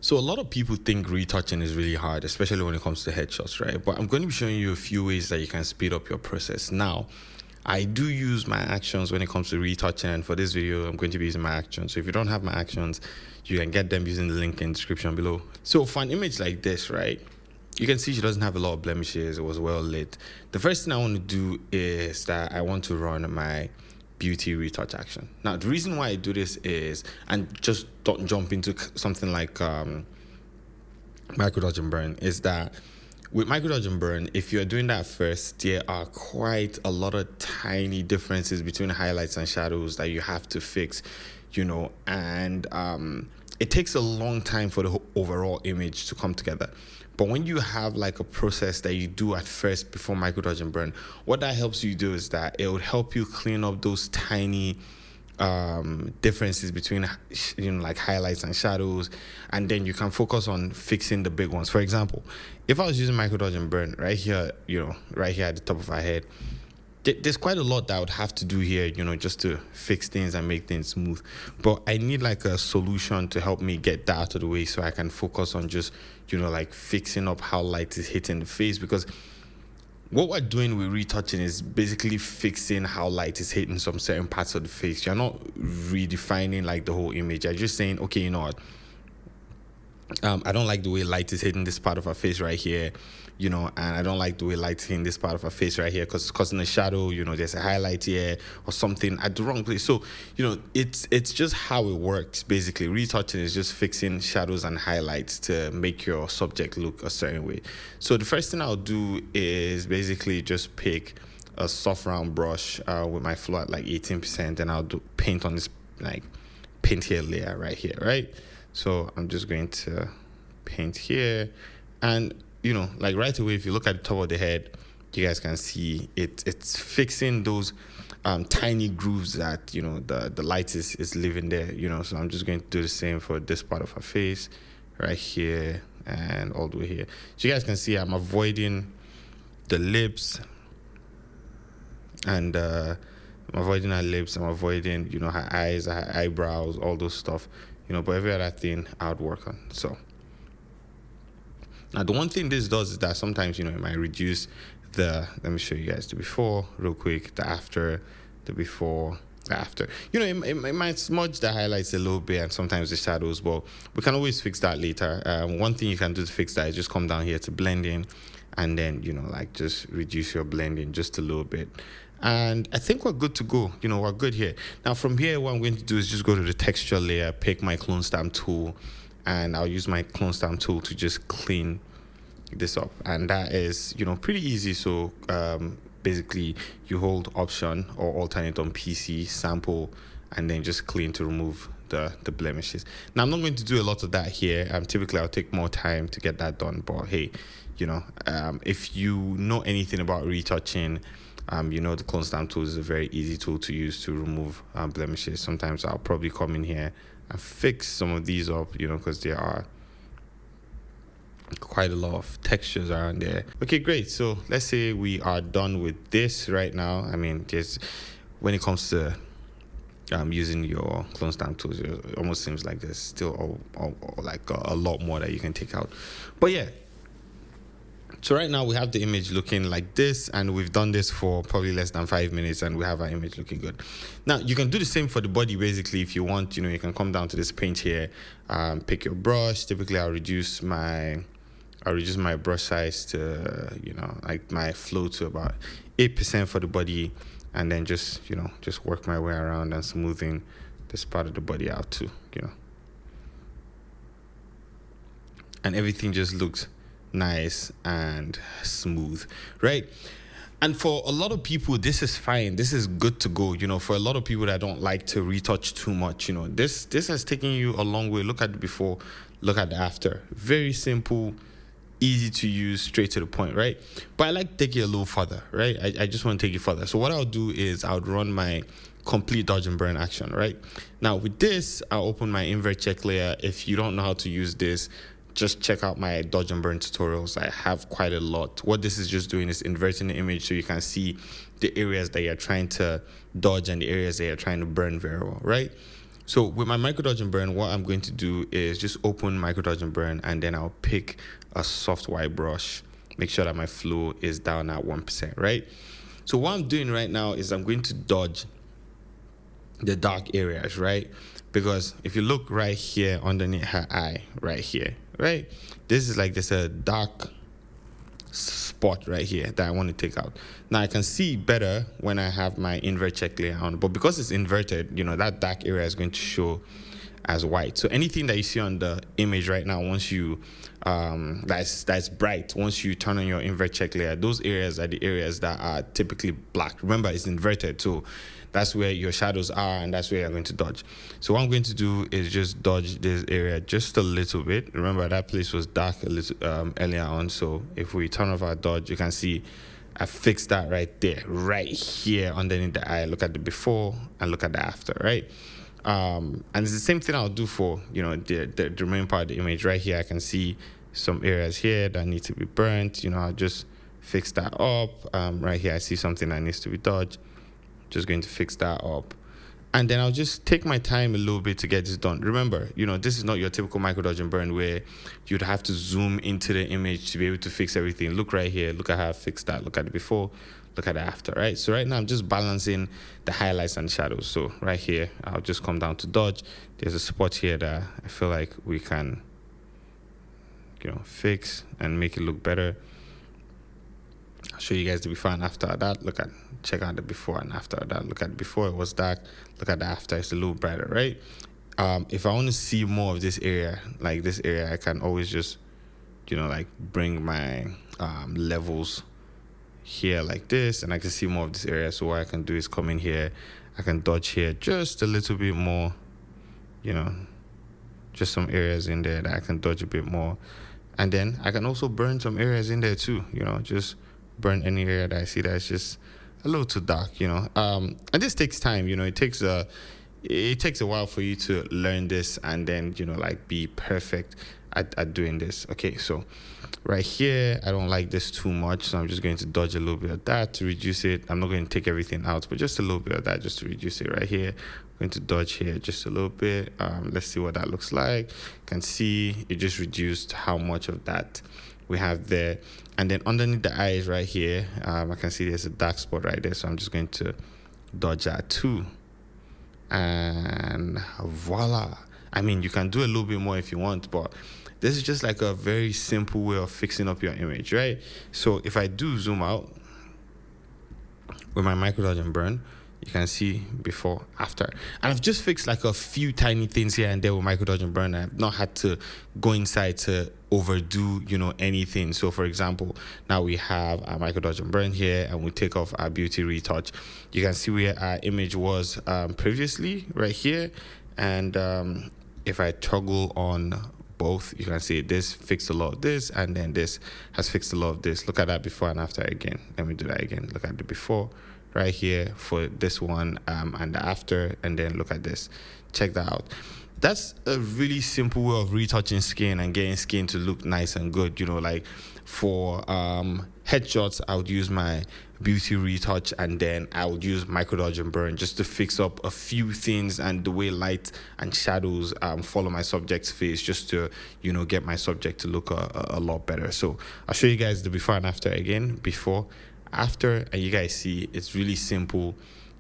So a lot of people think retouching is really hard, especially when it comes to headshots, right? But I'm going to be showing you a few ways that you can speed up your process. Now, I do use my actions when it comes to retouching, and for this video, I'm going to be using my actions. So if you don't have my actions, you can get them using the link in the description below. So for an image like this, right, you can see she doesn't have a lot of blemishes. It was well lit. The first thing I want to do is that I want to run my beauty retouch action. Now, the reason why I do this is, and just don't jump into something like micro dodge and burn, is that with micro dodge and burn, if you're doing that first, there are quite a lot of tiny differences between highlights and shadows that you have to fix, and it takes a long time for the overall image to come together. But when you have like a process that you do at first before micro dodge and burn, what that helps you do is that it would help you clean up those tiny differences between like highlights and shadows, and then you can focus on fixing the big ones. For example, if I was using micro dodge and burn right here, right here at the top of our head, there's quite a lot that I would have to do here, just to fix things and make things smooth. But I need like a solution to help me get that out of the way so I can focus on just, like fixing up how light is hitting the face. Because what we're doing with retouching is basically fixing how light is hitting some certain parts of the face. You're not redefining like the whole image. You're just saying, okay, you know what? I don't like the way light is hitting this part of her face right here, and I don't like the way light is hitting this part of her face right here because it's causing a shadow, there's a highlight here or something at the wrong place. So, it's just how it works. Basically, retouching is just fixing shadows and highlights to make your subject look a certain way. So the first thing I'll do is basically just pick a soft round brush with my flow at like 18%, and I'll do paint on this like paint here layer right here, right? So I'm just going to paint here, and like right away, if you look at the top of the head, you guys can see it's fixing those tiny grooves that the light is living there. So I'm just going to do the same for this part of her face right here and all the way here. So you guys can see I'm avoiding the lips, and I'm avoiding her lips. I'm avoiding her eyes, her eyebrows, all those stuff. But every other thing I would work on. So now the one thing this does is that sometimes, it might reduce let me show you guys the before real quick, the after, the before, the after. It might smudge the highlights a little bit and sometimes the shadows, but we can always fix that later. One thing you can do to fix that is just come down here to blending, and then, like just reduce your blending just a little bit. And I think we're good to go. We're good here. Now from here, what I'm going to do is just go to the texture layer, pick my clone stamp tool, and I'll use my clone stamp tool to just clean this up. And that is, pretty easy. So basically you hold Option or alternate on PC, sample, and then just clean to remove the blemishes. Now I'm not going to do a lot of that here. Typically I'll take more time to get that done, but hey, if you know anything about retouching, the clone stamp tool is a very easy tool to use to remove blemishes. Sometimes I'll probably come in here and fix some of these up, because there are quite a lot of textures around there. Okay, great. So let's say we are done with this right now. I mean, just when it comes to using your clone stamp tools, it almost seems like there's still like a lot more that you can take out. But yeah. So right now we have the image looking like this, and we've done this for probably less than 5 minutes, and we have our image looking good. Now you can do the same for the body. Basically, if you want, you can come down to this paint here, pick your brush. Typically I'll reduce my brush size to like my flow to about 8% for the body, and then just work my way around and smoothing this part of the body out too, and everything just looks nice and smooth, right? And for a lot of people, this is fine. This is good to go. For a lot of people that don't like to retouch too much, this has taken you a long way. Look at the before, look at the after. Very simple, easy to use, straight to the point, right? But I like to take it a little further, right? I just want to take it further. So what I'll do is I'll run my complete dodge and burn action, right? Now with this, I'll open my invert check layer. If you don't know how to use this, just check out my dodge and burn tutorials. I have quite a lot. What this is just doing is inverting the image so you can see the areas that you're trying to dodge and the areas that you're trying to burn very well, right? So with my micro dodge and burn, what I'm going to do is just open micro dodge and burn, and then I'll pick a soft white brush. Make sure that my flow is down at 1%, right? So what I'm doing right now is I'm going to dodge the dark areas, right? Because if you look right here underneath her eye, right here, right? This is like there's a dark spot right here that I want to take out. Now I can see better when I have my invert check layer on, but because it's inverted, that dark area is going to show as white. So anything that you see on the image right now, once you that's bright, once you turn on your invert check layer, those areas are the areas that are typically black. Remember, it's inverted, so that's where your shadows are, and that's where you're going to dodge. So what I'm going to do is just dodge this area just a little bit. Remember, that place was dark a little earlier on, so if we turn off our dodge, you can see I fixed that right there, right here underneath the eye. Look at the before and look at the after, right? And it's the same thing I'll do for the remaining part of the image. Right here I can see some areas here that need to be burnt. I'll just fix that up. Right here I see something that needs to be dodged. Just going to fix that up, and then I'll just take my time a little bit to get this done. Remember, this is not your typical micro dodge and burn where you'd have to zoom into the image to be able to fix everything. Look right here, look at how I fixed that, look at the before, look at the after, right? So right now I'm just balancing the highlights and shadows. So right here I'll just come down to dodge. There's a spot here that I feel like we can fix and make it look better. I'll show you guys the before and after that. Check out the before and after that. Look at the before, it was dark. Look at the after, it's a little brighter, right? If I want to see more of this area, like this area, I can always just bring my levels here like this, and I can see more of this area. So what I can do is come in here, I can dodge here just a little bit more, just some areas in there that I can dodge a bit more. And then I can also burn some areas in there too, just burn any area that I see that's just a little too dark, and this takes time. It takes a while for you to learn this and then be perfect at doing this. Okay, so right here I don't like this too much, so I'm just going to dodge a little bit of that to reduce it. I'm not going to take everything out, but just a little bit of that just to reduce it. Right here I'm going to dodge here just a little bit. Let's see what that looks like. You can see it just reduced how much of that we have there. And then underneath the eyes right here, I can see there's a dark spot right there, so I'm just going to dodge that too, and voila. I mean, you can do a little bit more if you want, but this is just like a very simple way of fixing up your image, right? So if I do zoom out with my micro dodge and burn, you can see before, after. And I've just fixed like a few tiny things here and there with micro dodge and burn. I've not had to go inside to overdo, anything. So for example, now we have our micro dodge and burn here, and we take off our beauty retouch. You can see where our image was previously, right here. And if I toggle on both, you can see this fixed a lot of this, and then this has fixed a lot of this. Look at that before and after again. Let me do that again. Look at the before right here for this one, and the after, and then look at this. Check that out. That's a really simple way of retouching skin and getting skin to look nice and good. Like for headshots, I would use my beauty retouch, and then I would use micro dodge and burn just to fix up a few things and the way light and shadows follow my subject's face, just to get my subject to look a lot better. So I'll show you guys the before and after again. Before, after, and you guys see it's really simple,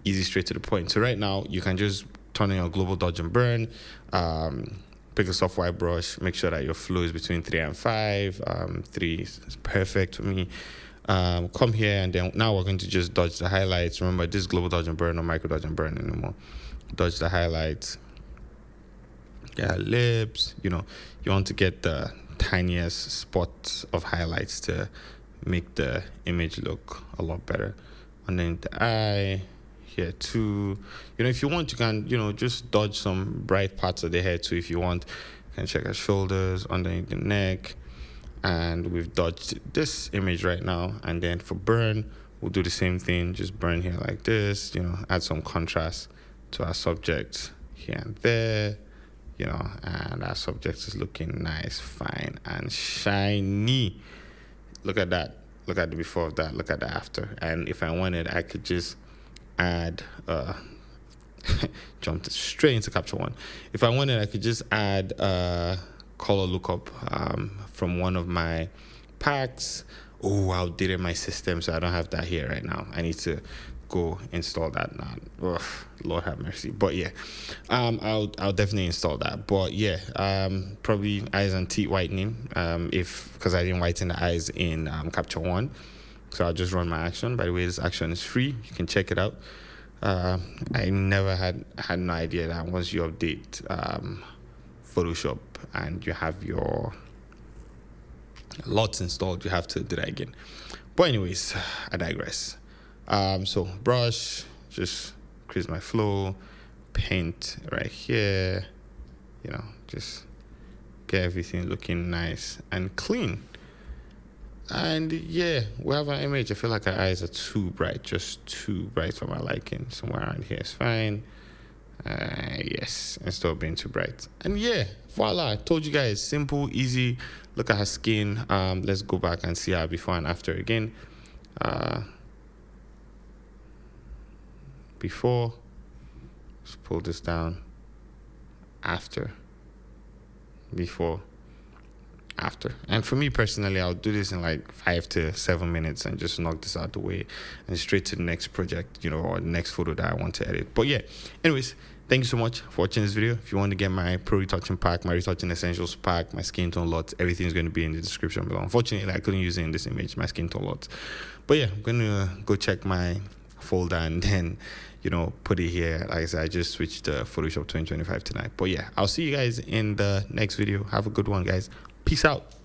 easy, straight to the point. So right now you can just turn on your global dodge and burn, pick a soft white brush, make sure that your flow is between 3 and 5. 3 is perfect for me. Come here, and then now we're going to just dodge the highlights. Remember, this global dodge and burn or micro dodge and burn anymore. Dodge the highlights. Yeah, lips. You want to get the tiniest spots of highlights to make the image look a lot better. And then the eye here too. If you want, you can just dodge some bright parts of the head too. If you want, you can check our shoulders, underneath the neck. And we've dodged this image right now. And then for burn, we'll do the same thing. Just burn here like this, add some contrast to our subject here and there, and our subject is looking nice, fine, and shiny. Look at that. Look at the before of that. Look at the after. And if I wanted, I could just add a jumped straight into Capture One. If I wanted, I could just add color lookup from one of my packs. Oh, I outdated my system, so I don't have that here right now. I need to go install that now. Ugh, Lord have mercy. But yeah, I'll definitely install that. But yeah, probably eyes and teeth whitening. Because I didn't whiten the eyes in Capture One, so I'll just run my action. By the way, this action is free. You can check it out. I never had no idea that once you update Photoshop and you have your LUTs installed, you have to do that again. But anyways, I digress. So brush, just increase my flow, paint right here, just get everything looking nice and clean. And yeah, we have our image. I feel like our eyes are too bright, just too bright for my liking. Somewhere around here is fine. Yes, instead of being too bright. And yeah, voila, I told you guys, simple, easy. Look at her skin. Let's go back and see her before and after again. Before, let's pull this down. After, before, after. And for me personally, I'll do this in like 5 to 7 minutes and just knock this out the way and straight to the next project, or the next photo that I want to edit. But yeah, anyways, thank you so much for watching this video. If you want to get my Pro Retouching pack, my Retouching Essentials pack, my skin tone LUTs, everything is going to be in the description below. Unfortunately, I couldn't use it in this image, my skin tone LUTs. But yeah, I'm going to go check my folder and then, put it here. Like I said, I just switched to Photoshop 2025 tonight. But yeah, I'll see you guys in the next video. Have a good one, guys. Peace out.